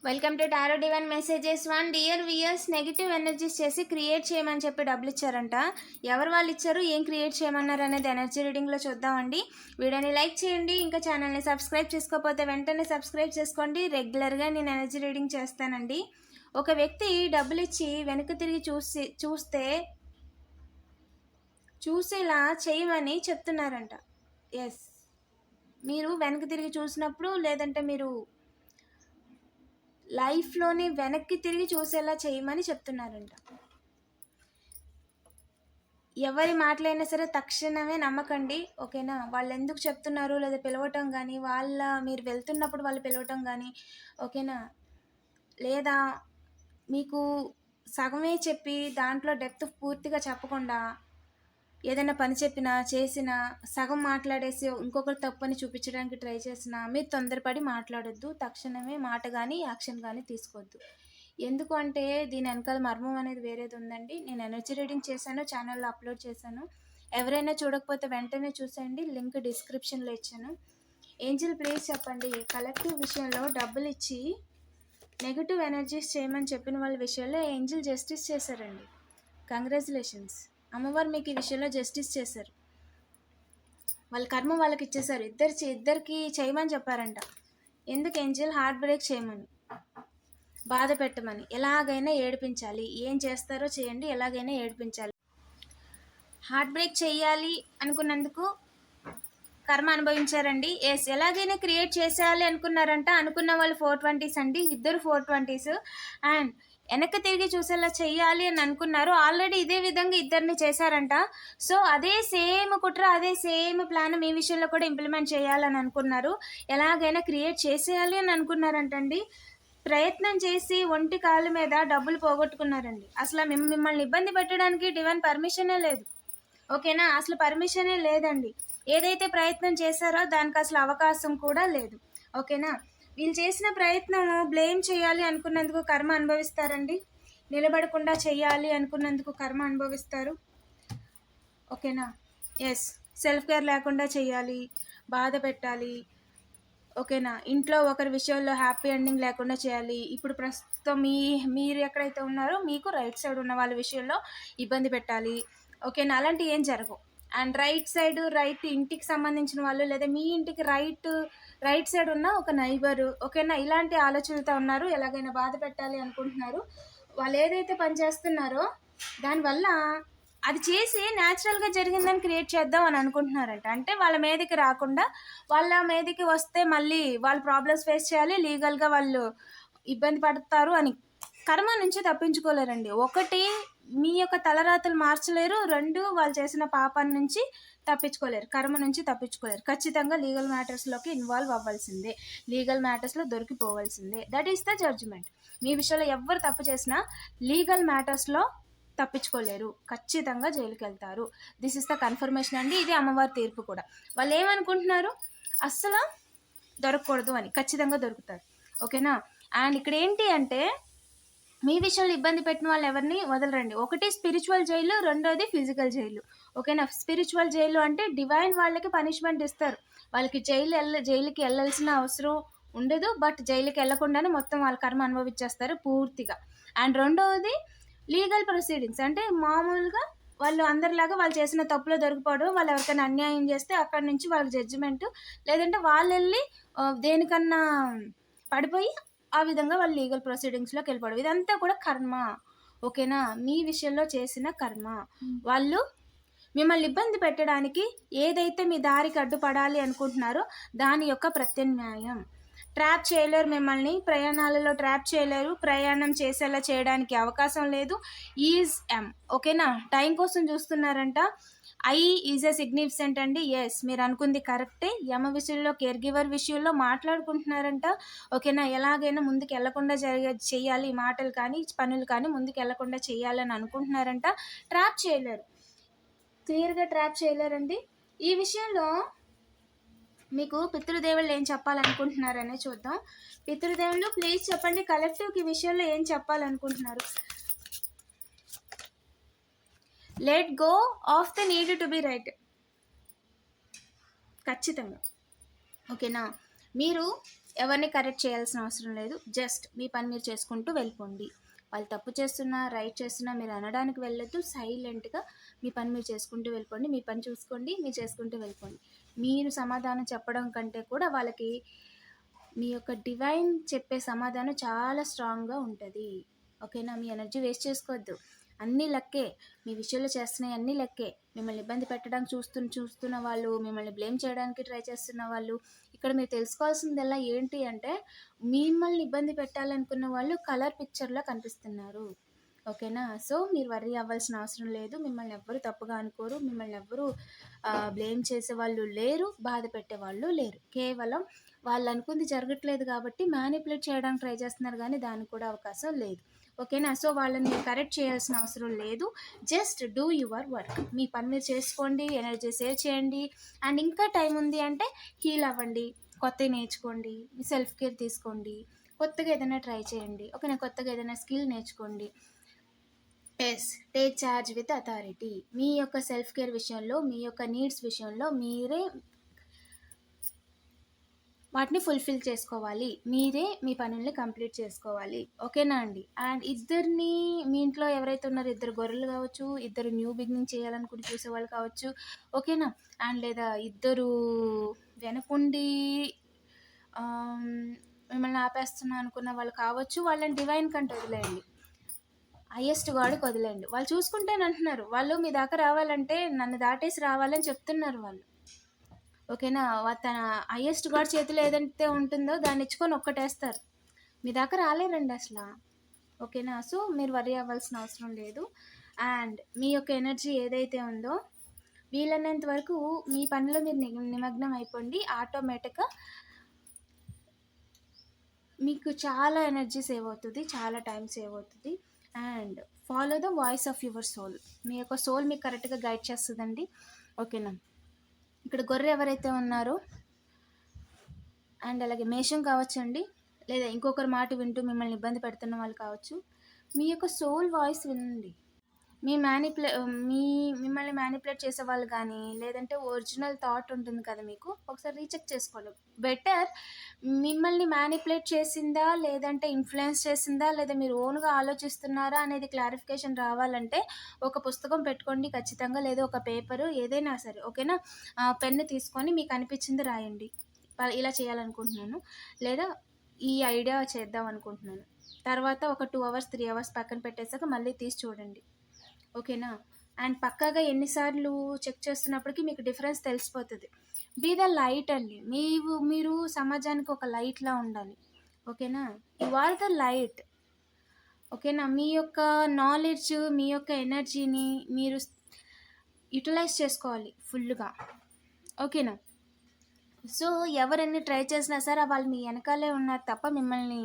Welcome to tarot divine messages 1. Dear weirs, negative energies చేసి create చేయమని చెప్పి డబ్బులు ఇచ్చారంట. ఎవరు వాళ్ళు ఇచ్చారు, ఏం క్రియేట్ చేయమన్నారు అనేది ఎనర్జీ రీడింగ్లో చూద్దామండి. వీడియోని లైక్ చేయండి. ఇంకా ఛానల్ని సబ్స్క్రైబ్ చేసుకోకపోతే వెంటనే సబ్స్క్రైబ్ చేసుకోండి. రెగ్యులర్గా నేను ఎనర్జీ రీడింగ్ చేస్తానండి. ఒక వ్యక్తి డబ్బులు ఇచ్చి వెనక్కి తిరిగి చూసేలా చేయమని చెప్తున్నారంట. ఎస్, మీరు వెనక్కి తిరిగి చూసినప్పుడు, లేదంటే మీరు లైఫ్లోని వెనక్కి తిరిగి చూసేలా చేయమని చెప్తున్నారంట. ఎవరి మాటలైనా సరే తక్షణమే నమ్మకండి, ఓకేనా? వాళ్ళు ఎందుకు చెప్తున్నారు లేదా పిలవటం కానీ, మీరు వెళ్తున్నప్పుడు వాళ్ళు పిలవటం కానీ, ఓకేనా? లేదా మీకు సగమే చెప్పి దాంట్లో డెప్త్ పూర్తిగా చెప్పకుండా ఏదైనా పని చెప్పినా చేసినా సగం మాట్లాడేసి ఇంకొకరు తప్పని చూపించడానికి ట్రై చేసినా మీరు తొందరపడి మాట్లాడొద్దు. తక్షణమే మాట కానీ యాక్షన్ కానీ తీసుకోవద్దు. ఎందుకు అంటే దీని వెనకాల మర్మం అనేది వేరేది ఉందండి. నేను ఎనర్జీ రీడింగ్ చేశాను, ఛానల్లో అప్లోడ్ చేశాను. ఎవరైనా చూడకపోతే వెంటనే చూసేయండి, లింక్ డిస్క్రిప్షన్లో ఇచ్చాను. ఏంజిల్ ప్లీజ్ చెప్పండి, కలెక్టివ్ విషయంలో డబ్బులు ఇచ్చి నెగిటివ్ ఎనర్జీస్ చేయమని చెప్పిన వాళ్ళ విషయంలో ఏంజిల్ జస్టిస్ చేశారండి. కంగ్రాచులేషన్స్, అమ్మవారు మీకు ఈ విషయంలో జస్టిస్ చేశారు. వాళ్ళ కర్మ వాళ్ళకి ఇచ్చేసారు. ఇద్దరికి చేయమని చెప్పారంట. ఎందుకు ఏంజిల్? హార్ట్ బ్రేక్ చేయమని, బాధ పెట్టమని, ఎలాగైనా ఏడిపించాలి. ఏం చేస్తారో చేయండి, ఎలాగైనా ఏడిపించాలి. హార్ట్ బ్రేక్ చేయాలి అనుకున్నందుకు కర్మ అనుభవించారండి. ఎస్, ఎలాగైనా క్రియేట్ చేసేయాలి అనుకున్నారంట. అనుకున్న వాళ్ళు 420s అండి, ఇద్దరు 420s. అండ్ వెనక్కి తిరిగి చూసేలా చెయ్యాలి అని అనుకున్నారు. ఆల్రెడీ ఇదే విధంగా ఇద్దరిని చేశారంట. సో అదే సేమ్ కుట్ర, అదే సేమ్ ప్లాన్ మీ విషయంలో కూడా ఇంప్లిమెంట్ చేయాలని అనుకున్నారు. ఎలాగైనా క్రియేట్ చేసేయాలి అని అనుకున్నారంటండి. ప్రయత్నం చేసి ఒంటి కాళ్ళ మీద డబ్బులు పోగొట్టుకున్నారండి. అసలు మిమ్మల్ని ఇబ్బంది పెట్టడానికి డివైన్ పర్మిషనే లేదు, ఓకేనా? అసలు పర్మిషనే లేదండి. ఏదైతే ప్రయత్నం చేశారో దానికి అసలు అవకాశం కూడా లేదు, ఓకేనా? వీళ్ళు చేసిన ప్రయత్నము బ్లేమ్ చేయాలి అనుకున్నందుకు కర్మ అనుభవిస్తారండి. నిలబడకుండా చేయాలి అనుకున్నందుకు కర్మ అనుభవిస్తారు, ఓకేనా? ఎస్, సెల్ఫ్ కేర్ లేకుండా చేయాలి, బాధ పెట్టాలి, ఓకేనా? ఇంట్లో ఒకరి విషయంలో హ్యాపీ ఎండింగ్ లేకుండా చేయాలి. ఇప్పుడు ప్రస్తుతం మీరు ఎక్కడైతే ఉన్నారో మీకు రైట్ సైడ్ ఉన్న వాళ్ళ విషయంలో ఇబ్బంది పెట్టాలి, ఓకేనా? అలాంటివి ఏం జరగవు. అండ్ రైట్ ఇంటికి సంబంధించిన వాళ్ళు, లేదా మీ ఇంటికి రైట్ సైడ్ ఉన్న ఒక నైబరు, ఓకేనా? ఇలాంటి ఆలోచనలతో ఉన్నారు. ఎలాగైనా బాధ పెట్టాలి అనుకుంటున్నారు. వాళ్ళు ఏదైతే పని చేస్తున్నారో దానివల్ల అది చేసి న్యాచురల్గా జరిగిందని క్రియేట్ చేద్దాం అని అనుకుంటున్నారంట. అంటే వాళ్ళ మీదకి రాకుండా, వాళ్ళ మీదకి వస్తే మళ్ళీ వాళ్ళు ప్రాబ్లమ్స్ ఫేస్ చేయాలి, లీగల్గా వాళ్ళు ఇబ్బంది పడతారు అని. కర్మ నుంచి తప్పించుకోలేరండి. ఒకటి, మీ యొక్క తలరాతలు మార్చలేరు. 2, వాళ్ళు చేసిన పాపాన్ని నుంచి తప్పించుకోలేరు, కర్మ నుంచి తప్పించుకోలేరు. ఖచ్చితంగా లీగల్ మ్యాటర్స్లోకి ఇన్వాల్వ్ అవ్వాల్సిందే, లీగల్ మ్యాటర్స్లో దొరికిపోవాల్సిందే. That is the judgment. మీ విషయంలో ఎవరు తప్పు చేసినా లీగల్ మ్యాటర్స్లో తప్పించుకోలేరు, ఖచ్చితంగా జైలుకి వెళ్తారు. దిస్ ఇస్ ద కన్ఫర్మేషన్ అండి. ఇది అమ్మవారి తీర్పు కూడా. వాళ్ళు ఏమనుకుంటున్నారు, అస్సలు దొరకకూడదు అని. ఖచ్చితంగా దొరుకుతారు, ఓకేనా? అండ్ ఇక్కడ ఏంటి అంటే, మీ విషయంలో ఇబ్బంది పెట్టిన వాళ్ళు ఎవరిని వదలరండి. ఒకటి స్పిరిచువల్ జైలు, రెండోది ఫిజికల్ జైలు, ఓకేనా? స్పిరిచువల్ జైలు అంటే డివైన్ వాళ్ళకి పనిష్మెంట్ ఇస్తారు. వాళ్ళకి జైలుకి వెళ్ళాల్సిన అవసరం ఉండదు, బట్ జైలుకి వెళ్ళకుండానే మొత్తం వాళ్ళ కర్మ అనుభవించేస్తారు పూర్తిగా. అండ్ రెండవది లీగల్ ప్రొసీడింగ్స్ అంటే మామూలుగా వాళ్ళు అందరిలాగా వాళ్ళు చేసిన తప్పులో దొరికిపోవడం, వాళ్ళు ఎవరికైనా అన్యాయం చేస్తే అక్కడి నుంచి వాళ్ళకి జడ్జిమెంట్, లేదంటే వాళ్ళు వెళ్ళి దేనికన్నా పడిపోయి ఆ విధంగా వాళ్ళు లీగల్ ప్రొసీడింగ్స్లోకి వెళ్ళిపోవడం. ఇదంతా కూడా కర్మ, ఓకేనా? మీ విషయంలో చేసిన కర్మ. వాళ్ళు మిమ్మల్ని ఇబ్బంది పెట్టడానికి ఏదైతే మీ దారికి అడ్డుపడాలి అనుకుంటున్నారో దాని యొక్క ప్రత్యామ్నాయం. ట్రాప్ చేయలేరు మిమ్మల్ని, ప్రయాణాలలో ట్రాప్ చేయలేరు, ప్రయాణం చేసేలా చేయడానికి అవకాశం లేదు. ఓకేనా? టైం కోసం చూస్తున్నారంట. ఐ ఈజ్ ఎ సిగ్నిఫికెంట్ అండి. ఎస్, మీరు అనుకుంది కరెక్టే. యమ విషయంలో, కేర్ గివర్ విషయంలో మాట్లాడుకుంటున్నారంట, ఓకేనా? ఎలాగైనా ముందుకు వెళ్లకుండా చేయాలి, మాటలు కానీ పనులు కానీ ముందుకు వెళ్లకుండా చేయాలని అనుకుంటున్నారంట. ట్రాప్ చేయలేరు, క్లియర్గా ట్రాప్ చేయలేరండి. ఈ విషయంలో మీకు పితృదేవుళ్ళు ఏం చెప్పాలనుకుంటున్నారనే చూద్దాం. పితృదేవుళ్ళు ప్లీజ్ చెప్పండి, కలెక్టివ్కి విషయంలో ఏం చెప్పాలనుకుంటున్నారు. Let go of the need to be right. ఖచ్చితంగా, ఓకేనా? మీరు ఎవరిని కరెక్ట్ చేయాల్సిన అవసరం లేదు. జస్ట్ మీ పని మీరు చేసుకుంటూ వెళ్ళిపోండి. వాళ్ళు తప్పు చేస్తున్నా, రైట్ చేస్తున్నా మీరు అనడానికి వెళ్ళొద్దు. సైలెంట్‌గా మీ పని మీరు చేసుకుంటూ వెళ్ళిపోండి. మీ పని చూసుకోండి. మీరు చేసుకుంటూ వెళ్ళిపోండి. మీరు సమాధానం చెప్పడం కంటే కూడా వాళ్ళకి మీ యొక్క డివైన్ చెప్పే సమాధానం చాలా స్ట్రాంగ్‌గా ఉంటది. ఓకేనా? మీ ఎనర్జీ వేస్ట్ చేసుకోవద్దు. అన్నీ లెక్కే. మీ విషయంలో చేస్తున్నాయి అన్నీ లెక్కే. మిమ్మల్ని ఇబ్బంది పెట్టడానికి చూస్తున్న వాళ్ళు, మిమ్మల్ని బ్లేమ్ చేయడానికి ట్రై చేస్తున్న వాళ్ళు, ఇక్కడ మీరు తెలుసుకోవాల్సిందల్లా ఏంటి అంటే, మిమ్మల్ని ఇబ్బంది పెట్టాలనుకున్న వాళ్ళు కలర్ పిక్చర్‌లో కనిపిస్తున్నారు. ఓకేనా? సో, మీరు వర్రీ అవ్వాల్సిన అవసరం లేదు. మిమ్మల్ని ఎవ్వరు తప్పుగా అనుకోరు. మిమ్మల్ని ఎవ్వరు బ్లేమ్ చేసేవాళ్ళు లేరు. బాధ పెట్టేవాళ్ళు లేరు. కేవలం వాళ్ళు అనుకుంది జరగట్లేదు కాబట్టి మ్యానిపులేట్ చేయడానికి ట్రై చేస్తున్నారు గానీ, దానికి కూడా అవకాశం లేదు. ఓకేనా? సో, వాళ్ళని మీరు కరెక్ట్ చేయాల్సిన అవసరం లేదు. Just do your work. మీ పని మీరు చేసుకోండి. ఎనర్జీ సేవ్ చేయండి. అండ్ ఇంకా టైం ఉంది అంటే హీల్ అవ్వండి. కొత్తవి నేర్చుకోండి. సెల్ఫ్ కేర్ తీసుకోండి. కొత్తగా ఏదైనా ట్రై చేయండి. ఓకేనా? కొత్తగా ఏదైనా స్కిల్ నేర్చుకోండి. Yes, take charge with authority. మీ యొక్క సెల్ఫ్ కేర్ విషయంలో, మీ యొక్క నీడ్స్ విషయంలో మీరే వాటిని ఫుల్ఫిల్ చేసుకోవాలి. మీరే మీ పనుల్ని కంప్లీట్ చేసుకోవాలి. ఓకేనా అండి? అండ్ ఇద్దరిని మీ ఇంట్లో ఎవరైతే ఉన్నారో, ఇద్దరు గొర్రెలు కావచ్చు, ఇద్దరు న్యూ బిగినింగ్ చేయాలనుకుని చూసేవాళ్ళు కావచ్చు. ఓకేనా? అండ్ లేదా ఇద్దరు వెనకుండి మిమ్మల్ని ఆపేస్తున్నా అనుకున్న వాళ్ళు కావచ్చు. వాళ్ళని డివైన్ కంటే వదిలేయండి. హైయెస్ట్ గాడ్కి వదిలేయండి. వాళ్ళు చూసుకుంటేనంటున్నారు. వాళ్ళు మీ దాకా రావాలంటే నన్ను దాటేసి రావాలని చెప్తున్నారు వాళ్ళు. ఓకేనా? తన హైయెస్ట్ గాడ్ చేతిలో ఏదైతే ఉంటుందో దాన్ని ఇచ్చుకొని ఒక్కటేస్తారు. మీ దాకా రాలేరండి అసలు. ఓకేనా? సో, మీరు వర్రీ అవ్వాల్సిన అవసరం లేదు. అండ్ మీ యొక్క ఎనర్జీ ఏదైతే ఉందో వీలైనంత వరకు మీ పనిలో మీరు నిమగ్నం అయిపోండి. ఆటోమేటిక్గా మీకు చాలా ఎనర్జీ సేవ్ అవుతుంది. చాలా టైం సేవ్ అవుతుంది. And follow the voice of your soul. మీ యొక్క సోల్ మీకు కరెక్ట్గా గైడ్ చేస్తుందండి. ఓకేనా? ఇక్కడ గొర్రె ఎవరైతే ఉన్నారో అండ్ అలాగే మేషం కావచ్చండి, లేదా ఇంకొకరి మాట వింటూ మిమ్మల్ని ఇబ్బంది పెడుతున్న వాళ్ళు కావచ్చు. మీ యొక్క సోల్ వాయిస్ వినండి. మిమ్మల్ని మ్యానిపులేట్ చేసేవాళ్ళు కానీ, లేదంటే ఒరిజినల్ థాట్ ఉంటుంది కదా మీకు, ఒకసారి రీచెక్ చేసుకోండి. బెటర్ మిమ్మల్ని మ్యానిపులేట్ చేసిందా, లేదంటే ఇన్ఫ్లుయెన్స్ చేసిందా, లేదా మీరు ఓన్గా ఆలోచిస్తున్నారా అనేది క్లారిఫికేషన్ రావాలంటే ఒక పుస్తకం పెట్టుకోండి ఖచ్చితంగా, లేదా ఒక పేపరు ఏదైనా సరే. ఓకేనా? పెన్ను తీసుకొని మీకు అనిపించింది రాయండి. ఇలా చేయాలనుకుంటున్నాను, లేదా ఈ ఐడియా చేద్దాం అనుకుంటున్నాను. తర్వాత ఒక 2 అవర్స్ 3 అవర్స్ పక్కన పెట్టేసాక మళ్ళీ తీసి చూడండి. ఓకేనా? అండ్ పక్కాగా ఎన్నిసార్లు చెక్ చేస్తున్నప్పటికీ మీకు డిఫరెన్స్ తెలిసిపోతుంది. బీ ద లైట్ అండి. మీరు సమాజానికి ఒక లైట్లా ఉండాలి. ఓకేనా? You are the light. ఓకేనా? మీ యొక్క నాలెడ్జ్, మీ యొక్క ఎనర్జీని మీరు యూటిలైజ్ చేసుకోవాలి ఫుల్గా. ఓకేనా? సో, ఎవరెన్ని ట్రై చేసినా సరే వాళ్ళు మీ వెనకాలే ఉన్నారు తప్ప మిమ్మల్ని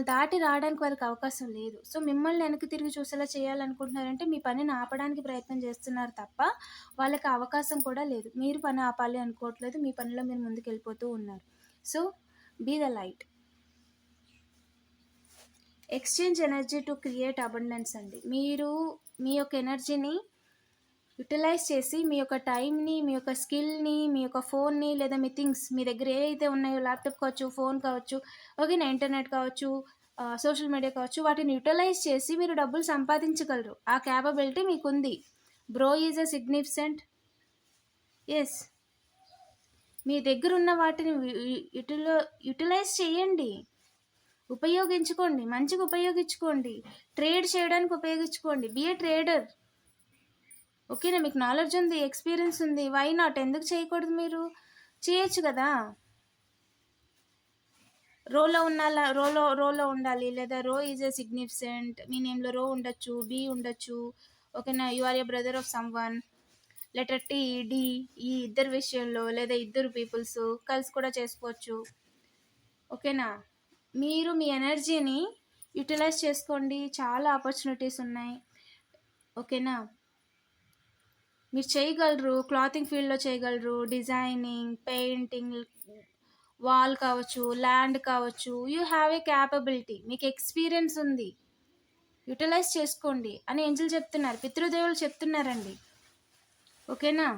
దాటి రావడానికి వాళ్ళకి అవకాశం లేదు. సో, మిమ్మల్ని వెనక్కి తిరిగి చూసేలా చేయాలనుకుంటున్నారంటే మీ పనిని ఆపడానికి ప్రయత్నం చేస్తున్నారు తప్ప వాళ్ళకి అవకాశం కూడా లేదు. మీరు పని ఆపాలి అనుకోవట్లేదు. మీ పనిలో మీరు ముందుకెళ్ళిపోతూ ఉన్నారు. So, be the light. Exchange energy to create abundance అండి. మీరు మీ యొక్క ఎనర్జీని యూటిలైజ్ చేసి మీ యొక్క టైంని, మీ యొక్క స్కిల్ని, మీ యొక్క ఫోన్ని, లేదా మీ థింగ్స్ మీ దగ్గర ఏవైతే ఉన్నాయో, ల్యాప్టాప్ కావచ్చు, ఫోన్ కావచ్చు, ఓకేనా, ఇంటర్నెట్ కావచ్చు, సోషల్ మీడియా కావచ్చు, వాటిని యూటిలైజ్ చేసి మీరు డబ్బులు సంపాదించగలరు. ఆ క్యాపబిలిటీ మీకుంది. Bro is a significant. Yes, మీ దగ్గర ఉన్న వాటిని యూటిలైజ్ చేయండి, ఉపయోగించుకోండి, మంచిగా ఉపయోగించుకోండి, ట్రేడ్ చేయడానికి ఉపయోగించుకోండి. Be a trader. ఓకేనా? మీకు నాలెడ్జ్ ఉంది, ఎక్స్పీరియన్స్ ఉంది, వై నాట్? ఎందుకు చేయకూడదు? మీరు చేయొచ్చు కదా. రోలో ఉండాలి, లేదా రో ఈజ్ ఏ సిగ్నిఫికెంట్. మీ నేమ్లో రో ఉండొచ్చు, బి ఉండొచ్చు. ఓకేనా? You are a brother of someone. Letter T, D, ఈ ఇద్దరు విషయంలో, లేదా ఇద్దరు పీపుల్స్ కలిసి కూడా చేసుకోవచ్చు. ఓకేనా? మీరు మీ ఎనర్జీని యూటిలైజ్ చేసుకోండి. చాలా ఆపర్చునిటీస్ ఉన్నాయి. ఓకేనా? మీరు చేయగలరు. క్లాతింగ్ ఫీల్డ్లో చేయగలరు, డిజైనింగ్, పెయింటింగ్, వాల్ కావచ్చు, ల్యాండ్ కావచ్చు. You have a capability. మీకు ఎక్స్పీరియన్స్ ఉంది, యూటిలైజ్ చేసుకోండి అని ఏంజెల్ చెప్తున్నారు, పితృదేవులు చెప్తున్నారండి. ఓకేనా?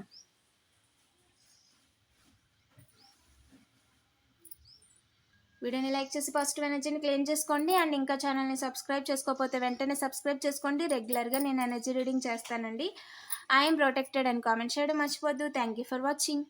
వీడియోని లైక్ చేసి పాజిటివ్ ఎనర్జీని క్లెయిమ్ చేసుకోండి. అండ్ ఇంకా ఛానల్ని సబ్స్క్రైబ్ చేసుకోకపోతే వెంటనే సబ్స్క్రైబ్ చేసుకోండి. రెగ్యులర్గా నేను ఎనర్జీ రీడింగ్ చేస్తానండి. ఐఎమ్ ప్రొటెక్టెడ్ అని కామెంట్ చేయడం మర్చిపోద్దు. Thank you for watching.